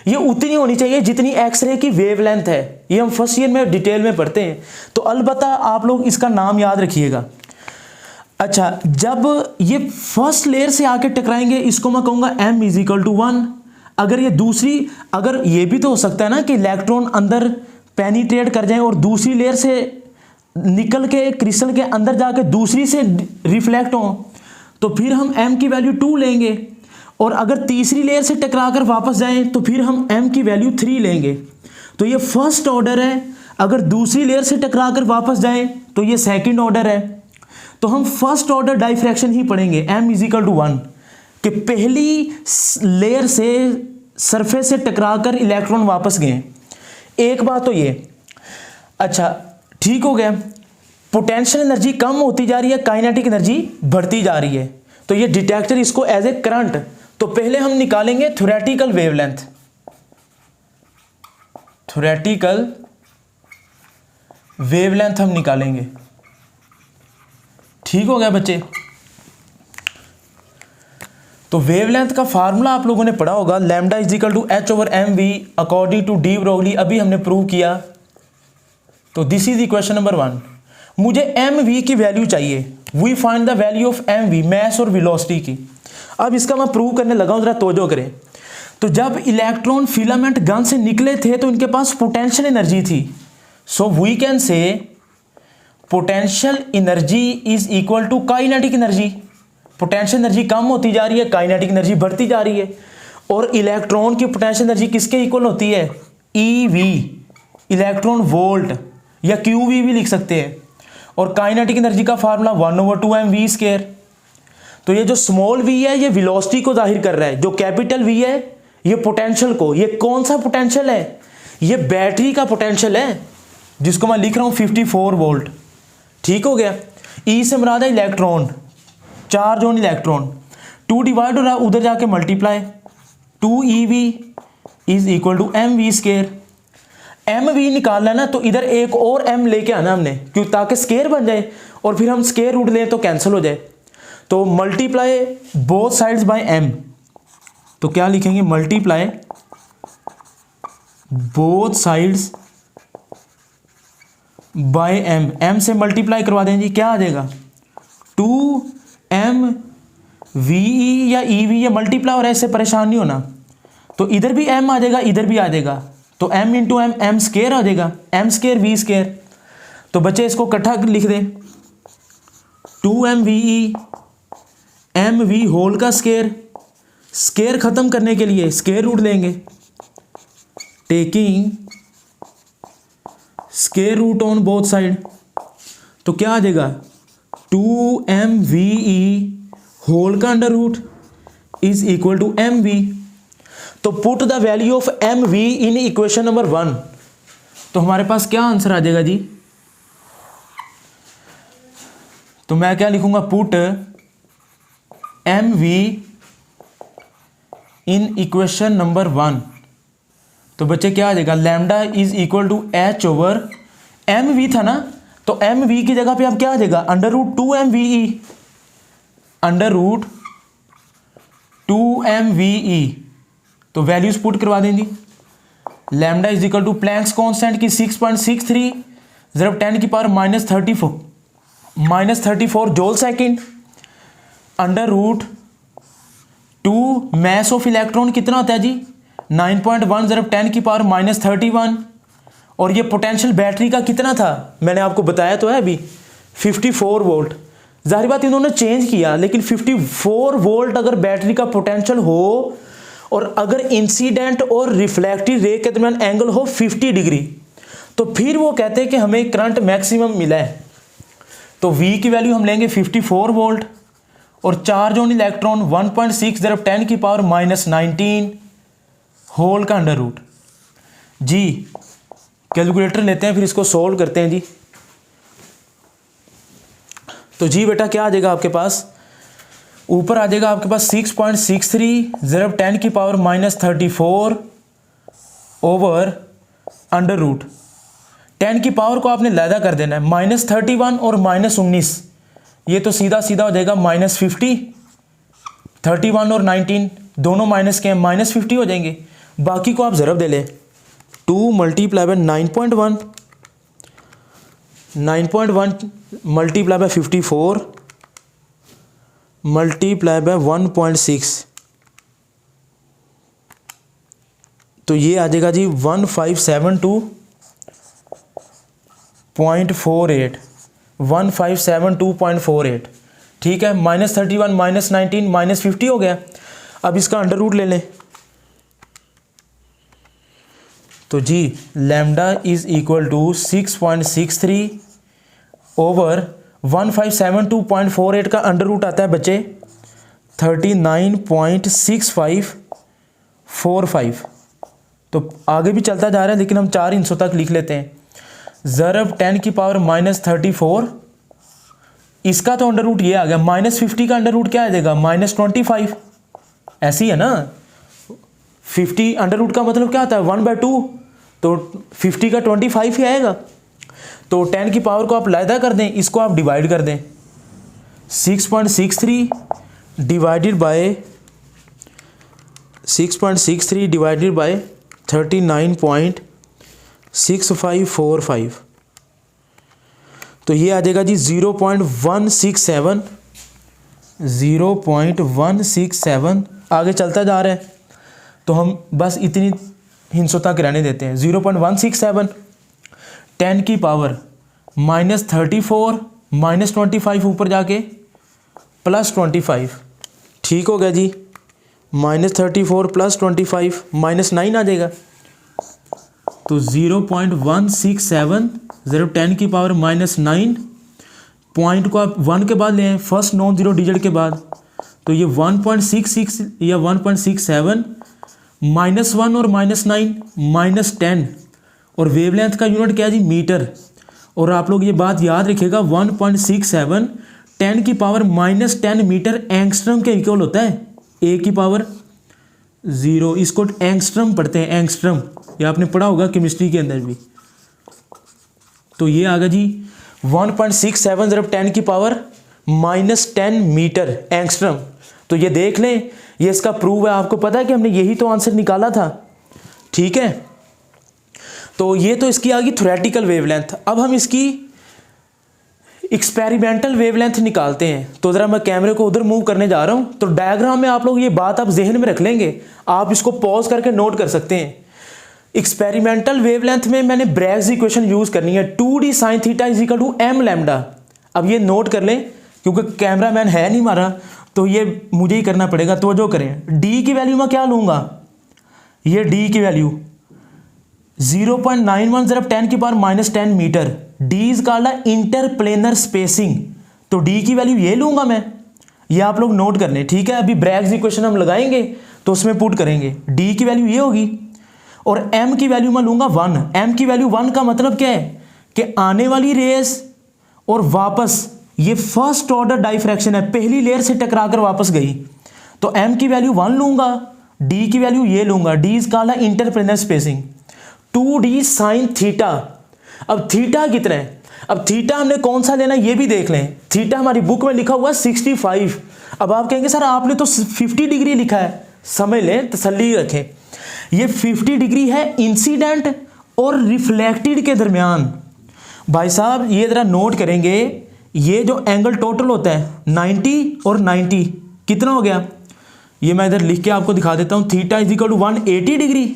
Speaker 1: ये उतनी होनी चाहिए जितनी एक्सरे की वेवलेंथ है। ये हम फर्स्ट ईयर में डिटेल में पढ़ते हैं, तो अलबत्ता आप लोग इसका नाम याद रखिएगा। अच्छा, जब ये फर्स्ट लेयर से आके टकराएंगे, इसको मैं कहूँगा m = 1। अगर ये दूसरी, अगर ये भी तो हो सकता है ना कि इलेक्ट्रॉन अंदर पेनिट्रेट कर जाए और दूसरी लेयर से निकल के क्रिस्टल के अंदर जाके दूसरी से रिफ्लेक्ट हो, तो फिर हम m की वैल्यू 2 लेंगे। और अगर तीसरी लेयर से टकरा कर वापस जाएं तो फिर हम m की वैल्यू 3 लेंगे। तो ये फर्स्ट ऑर्डर है। अगर दूसरी लेयर से टकरा कर वापस जाएं तो ये सेकंड ऑर्डर है। तो हम फर्स्ट ऑर्डर डाइफ्रैक्शन ही पढ़ेंगे, m = 1, कि पहली लेयर से सरफेस से टकराकर इलेक्ट्रॉन वापस गए। एक बात तो ये, अच्छा ठीक हो गया। पोटेंशियल एनर्जी कम होती जा रही है, काइनेटिक एनर्जी बढ़ती जा रही है। तो ये डिटेक्टर इसको एज ए करंट, तो पहले हम निकालेंगे थ्योरेटिकल वेवलेंथ। थ्योरेटिकल वेवलेंथ हम निकालेंगे, ठीक हो गया बच्चे। तो वेवलेंथ का फार्मूला आप लोगों ने पढ़ा होगा, लैम्डा = h/mv according to de Broglie, अभी हमने प्रूव किया। तो दिस इज इक्वेशन नंबर 1। मुझे mv की वैल्यू चाहिए, we find the value of mv, mass और वेलोसिटी की। अब इसका मैं प्रूव करने लगा हूं, जरा तवज्जो करें। तो जब इलेक्ट्रॉन फिलामेंट गन से निकले थे तो इनके पास पोटेंशियल एनर्जी थी। So we can say potential energy is equal to kinetic energy. Potential energy कम होती जा रही है, काइनेटिक एनर्जी बढ़ती जा रही है। और इलेक्ट्रॉन की पोटेंशियल एनर्जी किसके इक्वल होती है? EV, इलेक्ट्रॉन वोल्ट, या QV भी लिख सकते हैं। और काइनेटिक एनर्जी का फार्मूला 1/2mv²। तो ये जो स्मॉल v है ये वेलोसिटी को जाहिर कर रहा है, जो कैपिटल V है ये पोटेंशियल को। ये कौन सा पोटेंशियल है? ये बैटरी का पोटेंशियल है, जिसको मैं लिख रहा हूं 54 वोल्ट, ठीक हो गया। E से मुराद है electron, charge on electron. 2 divide हो रहा है, उधर जाके मल्टीप्लाई, 2EV = mv²। mv निकालना है ना, तो इधर एक और m लेके आना हमने, क्यों? ताकि स्केयर बन जाए, और फिर हम स्केयर रूट लें तो कैंसिल हो जाए। तो multiply both sides by m। तो क्या लिखेंगे? Multiply both sides by m। m से मल्टीप्लाई करवा दें जी, क्या आ जाएगा? 2mve या ev, या मल्टीप्लाई हो रहा है, इससे परेशान नहीं होना। तो इधर भी m आ जाएगा, इधर भी आ जाएगा, तो m × m m² आ जाएगा, m² v²। तो बच्चे इसको इकट्ठा लिख दें, 2mve mv होल का स्केयर। स्केयर खत्म करने के लिए स्केयर रूट लेंगे, taking square root on both side. तो क्या आ जाएगा? 2mve होल का under root is equal to mv। तो put the value of mv in equation number 1। तो हमारे पास क्या आंसर आ जाएगा जी? तो मैं क्या लिखूंगा? Put mv in equation number 1। तो बच्चे क्या आ जाएगा, lambda is equal to H over M v था ना, तो एम वी की जगह पे अब क्या आ जाएगा, अंडर रूट 2 अंडर रूट 2 तो वैल्यूज पुट करवा देंगी। Lambda is equal to Planck's constant की 6.63 जब 10 की power -34 joule second, under root 2 mass of electron कितना होता है जी 9.1 जब 10 की पावर -31, और ये पोटेंशियल बैटरी का कितना था मैंने आपको बताया तो है अभी 54 वोल्ट। जाहिर बात इन्होंने चेंज किया, लेकिन 54 वोल्ट अगर बैटरी का पोटेंशियल हो और अगर इंसिडेंट और रिफ्लेक्टिव रे के दरमियान एंगल हो 50 डिग्री, तो फिर वो कहते हैं कि हमें करंट मैक्सिमम मिला है। तो V की वैल्यू हम लेंगे 54 वोल्ट और चार्ज ऑन इलेक्ट्रॉन 1.6 जब 10 की पावर -19 होल का अंडर रूट। जी कैलकुलेटर लेते हैं, फिर इसको सोल्व करते हैं जी। तो जी बेटा क्या आ जाएगा आपके पास, ऊपर आ जाएगा आपके पास 6.63 जब 10 की पावर -34 ओवर अंडर रूट 10 की पावर को आपने लैदा कर देना है, -31 और -19, ये तो सीधा सीधा हो जाएगा -50, 31 और 19 दोनों माइनस के हैं, -50 हो जाएंगे। बाकी को आप ज़रब दे लें, 2 multiply by 9.1 multiply by 54 multiply by 1.6, तो ये आ जाएगा जी 1572.48 1572.48। ठीक है, -31 -19 -50 हो गया। अब इसका अंडर रूट ले लें, तो जी lambda is equal to 6.63 over 1572.48 का अंडर रूट आता है बच्चे 39.6545। तो आगे भी चलता जा रहा है, लेकिन हम 4 हिस्सों तक लिख लेते हैं। ज़रब 10 की पावर -34, इसका तो अंडर रूट ये आ गया, -50 का अंडर रूट क्या आ जाएगा -25, ऐसी है ना। 50 अंडर रूट का मतलब क्या होता है 1/2, तो 50 का 25 ही आएगा। तो 10 की पावर को आप लायदा कर दें, इसको आप डिवाइड कर दें, 6.63 डिवाइडेड बाय 39.6545, तो ये आ जाएगा जी 0.167 आगे चलता जा रहा है, तो हम बस इतनी हिस्सों तक रहने देते हैं। 0.167 10 की पावर -34 -25 ऊपर जाके +25, ठीक हो गया जी। -34 +25 -9 आ जाएगा, तो 0.167 जब 10 की पावर -9, पॉइंट को आप 1 के बाद ले आए, फर्स्ट नॉन जीरो डिजिट के बाद, तो ये 1.66 या 1.67 -1 और -9 -10, और वेवलेंथ का यूनिट क्या है जी मीटर। और आप लोग ये बात याद रखिएगा 1.67 10 की पावर -10 मीटर एंगस्ट्रम के इक्वल होता है, A की पावर 0, इसको एंगस्ट्रम पढ़ते हैं, एंगस्ट्रम, ये आपने पढ़ा होगा केमिस्ट्री के अंदर भी। तो ये आ गया जी 1.67 जब 10 की पावर -10 मीटर एंगस्ट्रम। तो ये देख लें, ये इसका प्रूव है, आपको पता है कि हमने यही तो आंसर निकाला था। ठीक है, तो ये तो इसकी आ गई थ्योरेटिकल वेवलेंथ। अब हम इसकी एक्सपेरिमेंटल वेवलेंथ निकालते हैं। तो ज़रा मैं कैमरे को उधर मूव करने जा रहा हूँ, तो डायग्राम में आप लोग ये बात आप जहन में रख लेंगे, आप इसको पॉज करके नोट कर सकते हैं। एक्सपेरिमेंटल वेवलेंथ में मैंने ब्रैग्स इक्वेशन यूज़ करनी है, 2d sin theta is equal to m lambda. अब ये नोट कर लें, क्योंकि कैमरा मैन है नहीं हमारा, तो ये मुझे ही करना पड़ेगा। तो जो करें, d की वैल्यू मैं क्या लूँगा, ये d की वैल्यू 0.91 जब 10 की power -10 metre, d is called interplanar spacing, तो d की वैल्यू ये लूँगा मैं, ये आप लोग नोट कर लें। ठीक है, अभी ब्रैग्स इक्वेशन हम लगाएंगे तो उसमें पुट करेंगे, d की वैल्यू ये होगी, और m की वैल्यू मैं लूँगा 1। m की वैल्यू 1 का मतलब क्या है कि आने वाली रेस और वापस, ये फर्स्ट ऑर्डर डाइफ्रैक्शन है, पहली लेयर से टकरा कर वापस गई, तो m की वैल्यू 1 लूँगा डी की वैल्यू ये लूंगा, D is called interplanar spacing, 2d sine theta. अब थीटा कितना है, अब थीटा हमने कौन सा लेना ये भी देख लें। थीटा हमारी बुक में लिखा हुआ है 65। अब आप कहेंगे सर आपने तो 50 डिग्री लिखा है, समझ लें, तसल्ली रखें, ये 50 डिग्री है इंसिडेंट और रिफ्लेक्टेड के दरमियान। भाई साहब ये ज़रा नोट करेंगे, ये जो एंगल टोटल होता है 90 और 90 कितना हो गया, ये मैं इधर लिख के आपको दिखा देता हूँ। Theta is equal to 180 degree.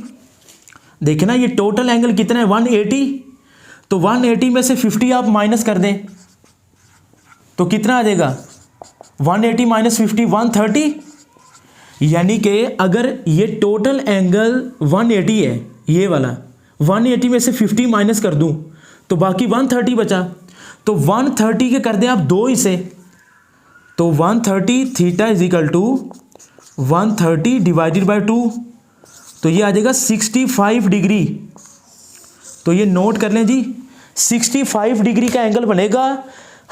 Speaker 1: देखें ना ये टोटल एंगल कितना है 180, तो 180 में से 50 आप माइनस कर दें तो कितना आ जाएगा, 180 माइनस 50 130। यानी कि अगर ये टोटल एंगल 180 है, ये वाला 180 में से 50 माइनस कर दूं तो बाकी 130 बचा, तो 130 के कर दें आप दो हिस्से, तो 130 theta is equal to 130 divided by 2, तो ये आ जाएगा 65 डिग्री। तो ये नोट कर लें जी, 65 डिग्री का एंगल बनेगा।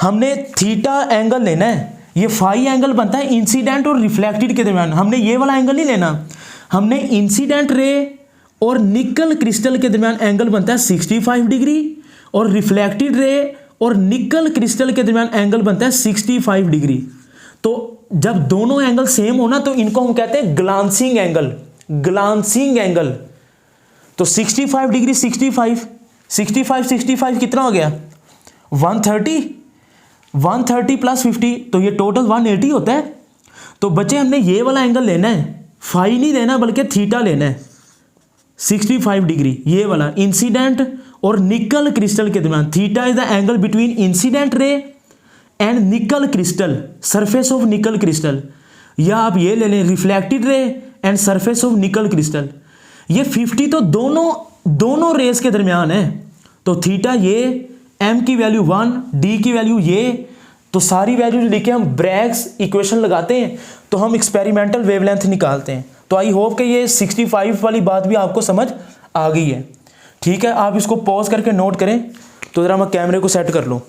Speaker 1: हमने थीटा एंगल लेना है, ये फाई एंगल बनता है इंसिडेंट और रिफ्लेक्टेड के दरमियान। हमने ये वाला एंगल नहीं लेना, हमने इंसिडेंट रे और निकल क्रिस्टल के दरमियान एंगल बनता है 65 डिग्री, और रिफ्लेक्टेड रे और निकल क्रिस्टल के दरमियान एंगल बनता है 65 डिग्री। तो जब दोनों एंगल सेम हो ना तो इनको हम कहते हैं ग्लांसिंग एंगल, ग्लांसिंग एंगल। तो 65 डिग्री 65 65 कितना हो गया 130 प्लस 50, तो ये टोटल 180 होता है। तो बच्चे हमने ये वाला एंगल लेना है, फाई नहीं लेना बल्कि थीटा लेना है 65 डिग्री, ये वाला इंसिडेंट और निकल क्रिस्टल के दरमियान। Theta is the angle between incident ray and nickel crystal, surface of nickel crystal, या आप ये ले लें reflected ray and surface of nickel crystal. ये 50 तो दोनों रेस के दरमियान है, तो थीटा ये, m की वैल्यू 1, d की वैल्यू ये, तो सारी वैल्यू लिखे हम ब्रैग्स इक्वेशन लगाते हैं तो हम एक्सपेरिमेंटल वेवलेंथ निकालते हैं। तो आई होप कि ये 65 वाली बात भी आपको समझ आ गई है। ठीक है, आप इसको पॉज करके नोट करें। तो ज़रा मैं कैमरे को सेट कर लूँ।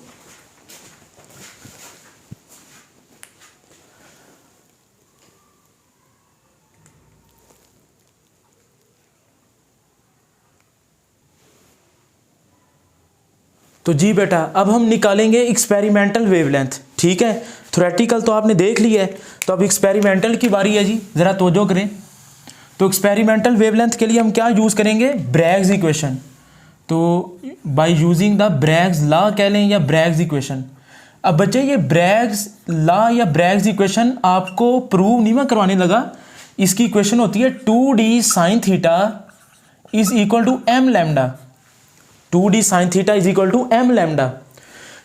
Speaker 1: तो जी बेटा अब हम निकालेंगे एक्सपेरिमेंटल वेवलेंथ। ठीक है, थ्योरेटिकल तो आपने देख लिया है, तो अब एक्सपेरिमेंटल की बारी है जी, ज़रा तवज्जो करें। तो एक्सपेरिमेंटल वेवलेंथ के लिए हम क्या यूज़ करेंगे, ब्रैग्स इक्वेशन। तो by using the Bragg's law कह लें या ब्रैग्स इक्वेशन। अब बच्चे ये ब्रैग्स लॉ या ब्रैग्स इक्वेशन आपको प्रूव नहीं मैं करवाने लगा, इसकी इक्वेशन होती है 2d sine theta is equal to m lambda, 2d sine theta is equal to m lambda.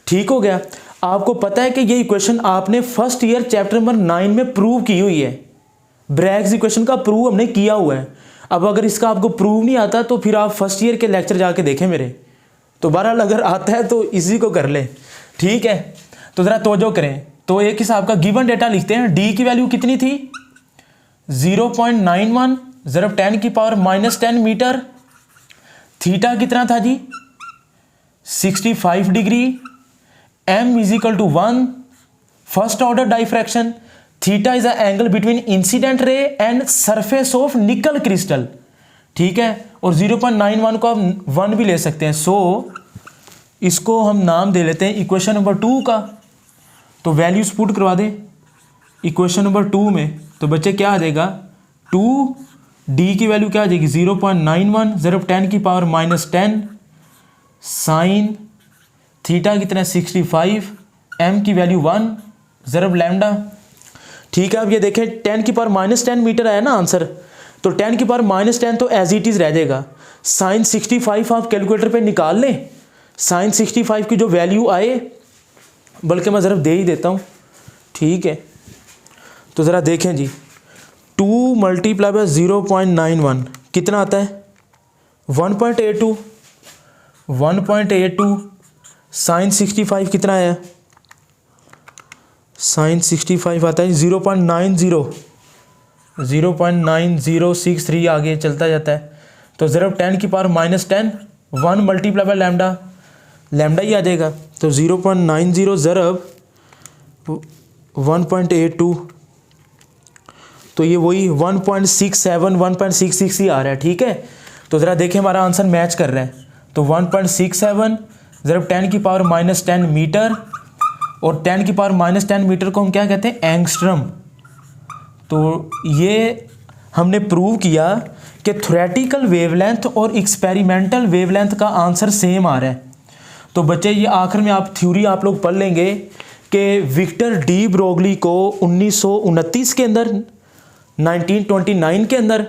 Speaker 1: ठीक हो गया। आपको पता है कि ये इक्वेशन आपने फर्स्ट ईयर चैप्टर नंबर 9 में प्रूव की हुई है, ब्रैग्स इक्वेशन का प्रूव हमने किया हुआ है। अब अगर इसका आपको प्रूव नहीं आता तो फिर आप फर्स्ट ईयर के लेक्चर जाके देखें मेरे, तो बहरहाल अगर आता है तो इसी को कर लें। ठीक है, तो ज़रा तवज्जो करें। तो एक हिसाब का गिवन डेटा लिखते हैं। डी की वैल्यू कितनी थी 0.91 ज़रब 10 की पावर -10 मीटर। थीटा कितना था जी 65 degree. m is equal to 1, first order diffraction. Theta is the angle between incident ray and surface of nickel crystal. ठीक है, और 0.91 को आप 1 भी ले सकते हैं। सो इसको हम नाम दे लेते हैं इक्वेशन नंबर 2 का। तो वैल्यूज पुट करवा दें इक्वेशन नंबर 2 में। तो बच्चे क्या आ जाएगा 2d की वैल्यू क्या आ जाएगी 0.91 ज़रब 10 की पावर -10 साइन थीटा कितना है 65, m की वैल्यू 1 ज़रब लैम्डा। ठीक है, अब ये देखें 10 की पावर -10 मीटर आया ना आंसर, तो 10 की पावर -10 तो एज इट इज़ रह जाएगा। साइन 65 आप कैलकुलेटर पे निकाल लें, साइन 65 की जो वैल्यू आए, बल्कि मैं ज़रा दे ही देता हूँ। ठीक है, तो ज़रा देखें जी 2 मल्टीप्लाई बाय 0.91 कितना आता है 1.82 साइन 65 कितना आया, साइन 65 आता है 0.9063 आगे चलता जाता है। तो ज़रब 10 की power -10 1 multiply by lambda, lambda ही आ जाएगा। तो 0.90 ज़रब 1.82 तो ये वही 1.67 1.66 ही आ रहा है, ठीक है। तो ज़रा देखें हमारा आंसर मैच कर रहा है। तो 1.67 ज़रा 10⁻⁻10 मीटर, और 10⁻⁻10 मीटर को हम क्या कहते हैं, एंगस्ट्रम। तो ये हमने प्रूव किया कि थ्योरेटिकल वेवलेंथ और एक्सपेरिमेंटल वेवलेंथ का आंसर सेम आ रहा है। तो बच्चे ये आखिर में आप थ्योरी आप लोग पढ़ लेंगे कि विक्टर डी ब्रोगली को 1929 के अंदर 1929 के अंदर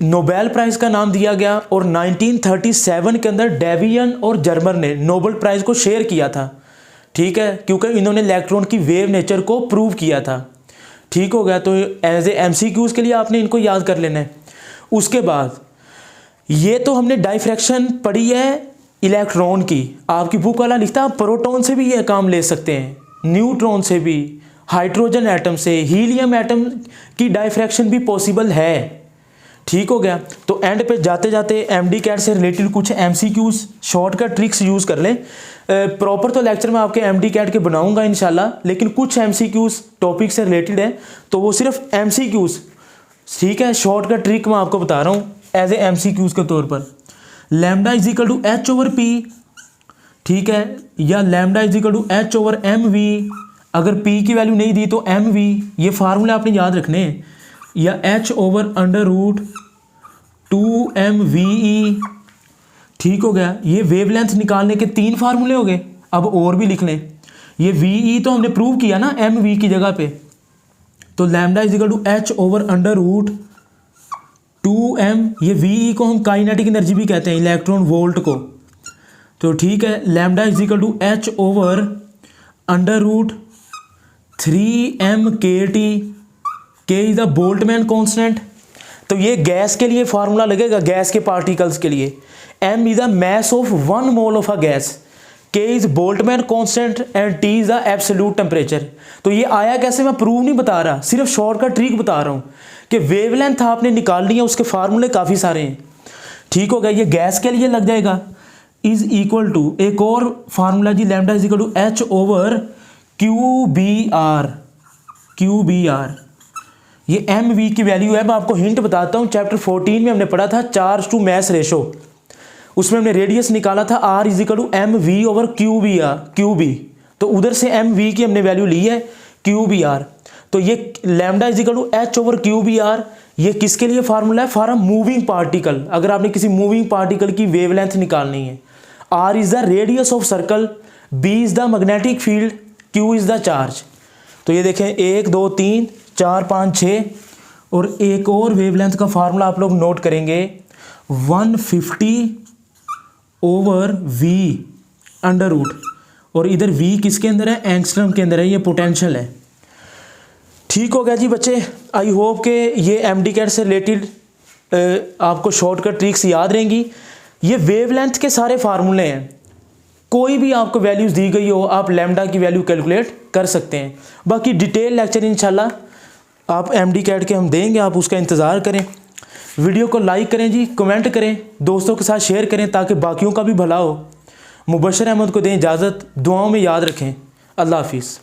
Speaker 1: नोबेल प्राइज़ का नाम दिया गया, और 1937 के अंदर डेवियन और जर्मर ने नोबेल प्राइज़ को शेयर किया था, ठीक है, क्योंकि इन्होंने इलेक्ट्रॉन की वेव नेचर को प्रूव किया था। ठीक हो गया। तो एज ए MCQs के लिए आपने इनको याद कर लेना है। उसके बाद ये तो हमने डाइफ्रैक्शन पढ़ी है इलेक्ट्रॉन की, आपकी बुक वाला लिखता है आप प्रोटॉन से भी ये काम ले सकते हैं, न्यूट्रॉन से भी, हाइड्रोजन एटम से, हीलियम एटम की डाइफ्रैक्शन भी पॉसिबल है। ठीक हो गया। तो एंड पे जाते जाते MD-CAT से रिलेटेड कुछ MCQs शॉर्टकट ट्रिक्स यूज़ कर लें। प्रॉपर तो लेक्चर में आपके MD-CAT के बनाऊंगा इंशाल्लाह, लेकिन कुछ MCQs टॉपिक से रिलेटेड है, तो वो सिर्फ MCQs, ठीक है, शॉर्टकट ट्रिक मैं आपको बता रहा हूँ एज ए MCQs के तौर पर। Lambda is equal to H/P, ठीक है, या lambda is equal to H/mv। अगर P की वैल्यू नहीं दी तो mv, ये फार्मूले आपने याद रखने हैं, या H/√2mve। ठीक हो गया। ये वेवलेंथ निकालने के 3 फार्मूले हो गए, अब और भी लिख लें। ये ve तो हमने प्रूव किया ना mv की जगह पे, तो lambda is equal to H/√2m। ये ve को हम काइनेटिक एनर्जी भी कहते हैं, इलेक्ट्रॉन वोल्ट को। तो ठीक है, lambda is equal to H/√3mkt, के इज द बोल्टमैन कांस्टेंट। तो ये गैस के लिए फार्मूला लगेगा, गैस के पार्टिकल्स के लिए। m is the mass of 1 mole of a gas, k is Boltzmann constant and t is the absolute temperature. तो ये आया कैसे, मैं प्रूव नहीं बता रहा, सिर्फ शॉर्टकट ट्रिक बता रहा हूँ कि वेवलेंथ आपने निकालनी है, उसके फार्मूले काफ़ी सारे हैं। ठीक हो गया। ये गैस के लिए लग जाएगा, इज इक्वल टू एक और फार्मूला जी, lambda is equal to H/QBr। ये mv की वैल्यू है, मैं आपको हिंट बताता हूँ। चैप्टर 14 में हमने पढ़ा था चार्ज टू मास रेशो, उसमें हमने रेडियस निकाला था r is equal to mv/QB। तो उधर से mv की हमने वैल्यू ली है QBr। तो ये lambda is equal to H/QBr, ये किसके लिए फार्मूला है, फॉर अ मूविंग पार्टिकल। अगर आपने किसी मूविंग पार्टिकल की वेवलेंथ निकालनी है, r is the radius of circle, b is the magnetic field, q is the charge. तो ये देखें 1 2 3 4 5 6, और एक और वेवलेंथ का फार्मूला आप लोग नोट करेंगे, 150/v√, और इधर v किसके अंदर है, एंगस्ट्रम के अंदर है, ये पोटेंशियल है। ठीक हो गया जी बच्चे। आई होप के ये MD-CAT से रिलेटेड आपको शॉर्टकट ट्रिक्स याद रहेंगी। ये वेवलेंथ के सारे फार्मूले हैं, कोई भी आपको वैल्यूज़ दी गई हो आप लैम्डा की वैल्यू कैलकुलेट कर सकते हैं। बाकी डिटेल लेक्चर इंशाल्लाह आप MD-CAT के हम देंगे, आप उसका इंतज़ार करें। वीडियो को लाइक करें जी, कमेंट करें, दोस्तों के साथ शेयर करें ताकि बाकियों का भी भला हो। मुबशर अहमद को दें इजाज़त, दुआओं में याद रखें। अल्लाह हाफिज़।